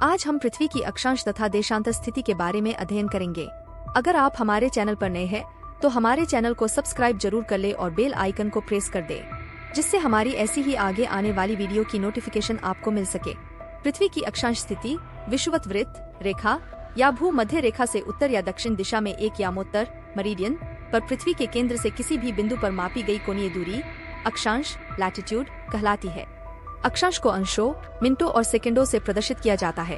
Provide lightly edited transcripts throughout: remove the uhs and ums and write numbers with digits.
आज हम पृथ्वी की अक्षांश तथा देशांतर स्थिति के बारे में अध्ययन करेंगे। अगर आप हमारे चैनल पर नए हैं तो हमारे चैनल को सब्सक्राइब जरूर कर ले और बेल आइकन को प्रेस कर दे, जिससे हमारी ऐसी ही आगे आने वाली वीडियो की नोटिफिकेशन आपको मिल सके। पृथ्वी की अक्षांश स्थिति विषुवत वृत्त रेखा या भूमध्य रेखा से उत्तर या दक्षिण दिशा में एक यामोत्तर मेरिडियन पर पृथ्वी के केंद्र से किसी भी बिंदु पर मापी गई कोणीय दूरी अक्षांश लैटिट्यूड कहलाती है। अक्षांश को अंशों, मिनटों और सेकंडों से प्रदर्शित किया जाता है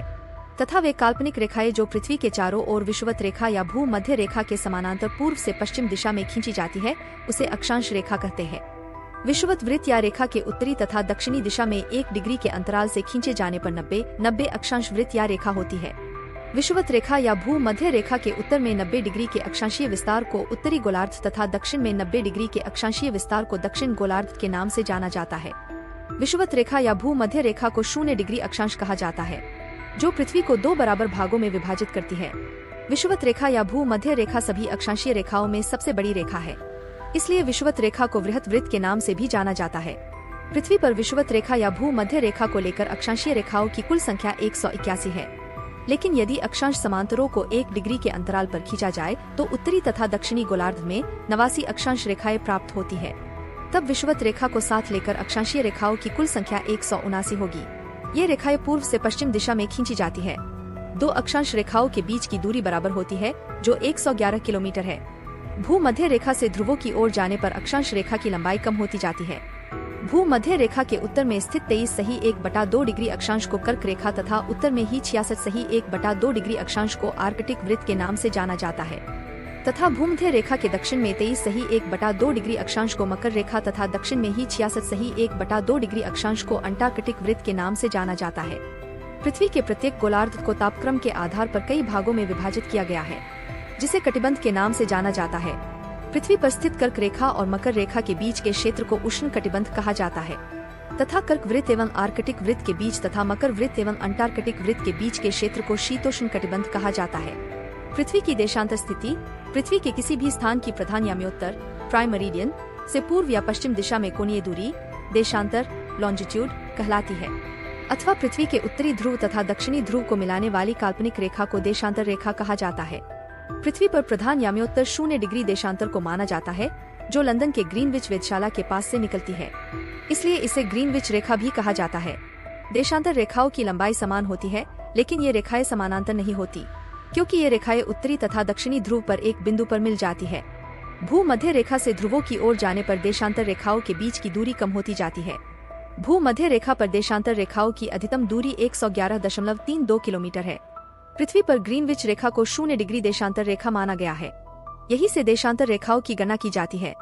तथा वे काल्पनिक रेखाएं जो पृथ्वी के चारों ओर विषुवत रेखा या भूमध्य रेखा के समानांतर पूर्व से पश्चिम दिशा में खींची जाती है, उसे अक्षांश रेखा कहते हैं। विषुवत वृत्त या रेखा के उत्तरी तथा दक्षिणी दिशा में 1 डिग्री के अंतराल से खींचे जाने पर 90 अक्षांश वृत्त या रेखा होती है। विषुवत रेखा या भूमध्य रेखा के उत्तर में 90 डिग्री के अक्षांशीय विस्तार को उत्तरी गोलार्ध तथा दक्षिण में 90 डिग्री के अक्षांशीय विस्तार को दक्षिण गोलार्ध के नाम से जाना जाता है। विषुवत रेखा या भूमध्य रेखा को 0 डिग्री अक्षांश कहा जाता है, जो पृथ्वी को 2 बराबर भागों में विभाजित करती है। विषुवत रेखा या भूमध्य रेखा सभी अक्षांशीय रेखाओं में सबसे बड़ी रेखा है, इसलिए विषुवत रेखा को वृहत वृत्त के नाम से भी जाना जाता है। पृथ्वी पर विषुवत रेखा या भूमध्य रेखा को लेकर अक्षांशीय रेखाओं की कुल संख्या 181 है, लेकिन यदि अक्षांश समांतरों को 1 डिग्री के अंतराल पर खींचा जाए तो उत्तरी तथा दक्षिणी गोलार्ध में 89 अक्षांश रेखाएं प्राप्त होती है। तब विषुवत रेखा को साथ लेकर अक्षांशीय रेखाओं की कुल संख्या 179 होगी। ये रेखाएं पूर्व से पश्चिम दिशा में खींची जाती है। 2 अक्षांश रेखाओं के बीच की दूरी बराबर होती है, जो 111 किलोमीटर है। भूमध्य रेखा से ध्रुवों की ओर जाने पर अक्षांश रेखा की लंबाई कम होती जाती है। भूमध्य रेखा के उत्तर में स्थित 23.2 डिग्री अक्षांश को कर्क रेखा तथा उत्तर में ही 66.2 डिग्री अक्षांश को आर्कटिक वृत्त के नाम से जाना जाता है, तथा भूमध्य रेखा के दक्षिण में 23.2 डिग्री अक्षांश को मकर रेखा तथा दक्षिण में ही 66.2 डिग्री अक्षांश को अंटार्कटिक वृत्त के नाम से जाना जाता है। पृथ्वी के प्रत्येक गोलार्ध को तापक्रम के आधार पर कई भागों में विभाजित किया गया है, जिसे कटिबंध के नाम से जाना जाता है। पृथ्वी पर स्थित कर्क रेखा और मकर रेखा के बीच के क्षेत्र को उष्ण कटिबंध कहा जाता है, तथा कर्क वृत्त एवं आर्कटिक वृत्त के बीच तथा मकर वृत्त एवं अंटार्कटिक वृत्त के बीच के क्षेत्र को शीतोष्ण कटिबंध कहा जाता है। पृथ्वी की देशांतर स्थिति पृथ्वी के किसी भी स्थान की प्रधान याम्योत्तर प्राइम मेरिडियन से पूर्व या पश्चिम दिशा में कोणीय दूरी देशांतर लॉन्जिट्यूड कहलाती है, अथवा पृथ्वी के उत्तरी ध्रुव तथा दक्षिणी ध्रुव को मिलाने वाली काल्पनिक रेखा को देशांतर रेखा कहा जाता है। पृथ्वी पर प्रधान याम्योत्तर 0 डिग्री देशांतर को माना जाता है, जो लंदन के ग्रीनविच वेधशाला के पास से निकलती है, इसलिए इसे ग्रीनविच रेखा भी कहा जाता है। देशांतर रेखाओं की लंबाई समान होती है, लेकिन ये रेखाएं समानांतर नहीं होती, क्योंकि ये रेखाएं उत्तरी तथा दक्षिणी ध्रुव पर एक बिंदु पर मिल जाती है। भूमध्य रेखा से ध्रुवों की ओर जाने पर देशांतर रेखाओं के बीच की दूरी कम होती जाती है। भूमध्य रेखा पर देशांतर रेखाओं की अधिकतम दूरी 111.32 किलोमीटर है। पृथ्वी पर ग्रीनविच रेखा को 0 डिग्री देशांतर रेखा माना गया है। यही से देशांतर रेखाओं की गणना की जाती है।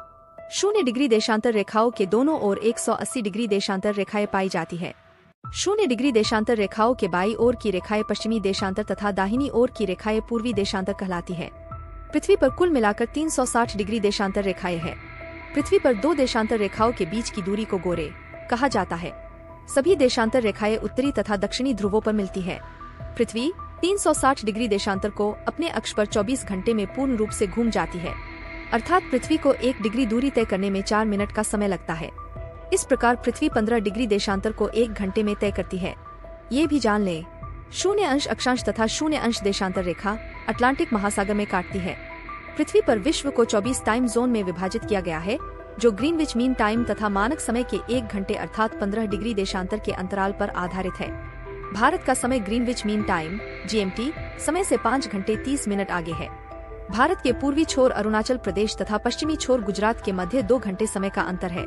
0 डिग्री देशांतर रेखाओं के दोनों ओर 180 डिग्री देशांतर रेखाएं पाई जाती है। 0 डिग्री देशांतर रेखाओं के बाईं ओर की रेखाएं पश्चिमी देशांतर तथा दाहिनी ओर की रेखाएं पूर्वी देशांतर कहलाती है। पृथ्वी पर कुल मिलाकर 360 डिग्री देशांतर रेखाएं हैं। पृथ्वी पर 2 देशांतर रेखाओं के बीच की दूरी को गोरे कहा जाता है। सभी देशांतर रेखाएं उत्तरी तथा दक्षिणी ध्रुवों पर मिलती है। पृथ्वी 360 डिग्री देशांतर को अपने अक्ष पर 24 घंटे में पूर्ण रूप से घूम जाती है, अर्थात पृथ्वी को 1 डिग्री दूरी तय करने में 4 मिनट का समय लगता है। इस प्रकार पृथ्वी 15 डिग्री देशांतर को 1 घंटे में तय करती है। ये भी जान लें, 0 अक्षांश तथा 0 देशांतर रेखा अटलांटिक महासागर में काटती है। पृथ्वी पर विश्व को 24 टाइम जोन में विभाजित किया गया है, जो ग्रीनविच मीन टाइम तथा मानक समय के 1 घंटे अर्थात 15 डिग्री देशांतर के अंतराल पर आधारित है। भारत का समय ग्रीनविच मीन टाइम GMT समय से 5 घंटे 30 मिनट आगे है। भारत के पूर्वी छोर अरुणाचल प्रदेश तथा पश्चिमी छोर गुजरात के मध्य 2 घंटे समय का अंतर है।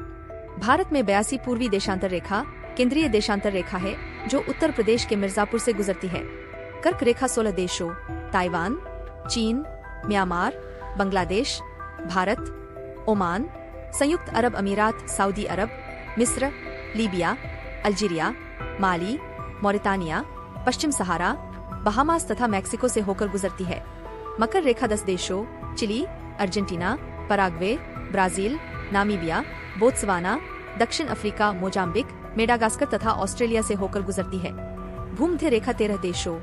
भारत में 82 पूर्वी देशांतर रेखा केंद्रीय देशांतर रेखा है, जो उत्तर प्रदेश के मिर्जापुर से गुजरती है। कर्क रेखा 16 देशों ताइवान, चीन, म्यांमार, बांग्लादेश, भारत, ओमान, संयुक्त अरब अमीरात, सऊदी अरब, मिस्र, लीबिया, अल्जीरिया, माली, मॉरिटानिया, पश्चिम सहारा, बहामास तथा मैक्सिको से होकर गुजरती है। मकर रेखा 10 देशों Chile, Argentina, Paraguay, Brazil, Namibia, Botswana, दक्षिण अफ्रीका, मोजाम्बिक, मेडागास्कर तथा ऑस्ट्रेलिया से होकर गुजरती है। भूमध्य रेखा 13 देशों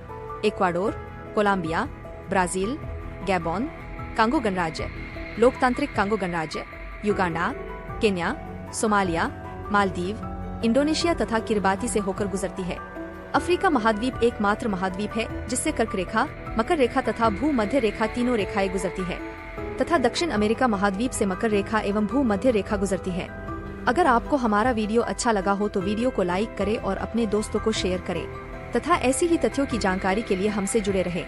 Ecuador, Colombia, Brazil, Gabon, Congo गणराज्य, लोकतांत्रिक कांगो गणराज्य, Uganda, Kenya, Somalia, Maldives, Indonesia तथा किरबाती से होकर गुजरती है। अफ्रीका महाद्वीप एकमात्र महाद्वीप है जिससे कर्क रेखा, मकर रेखा तथा भूमध्य रेखा तीनों रेखाएं गुजरती है तथा दक्षिण अमेरिका महाद्वीप से मकर रेखा एवं भूमध्य रेखा गुजरती है। अगर आपको हमारा वीडियो अच्छा लगा हो तो वीडियो को लाइक करें और अपने दोस्तों को शेयर करें तथा ऐसी ही तथ्यों की जानकारी के लिए हमसे जुड़े रहें।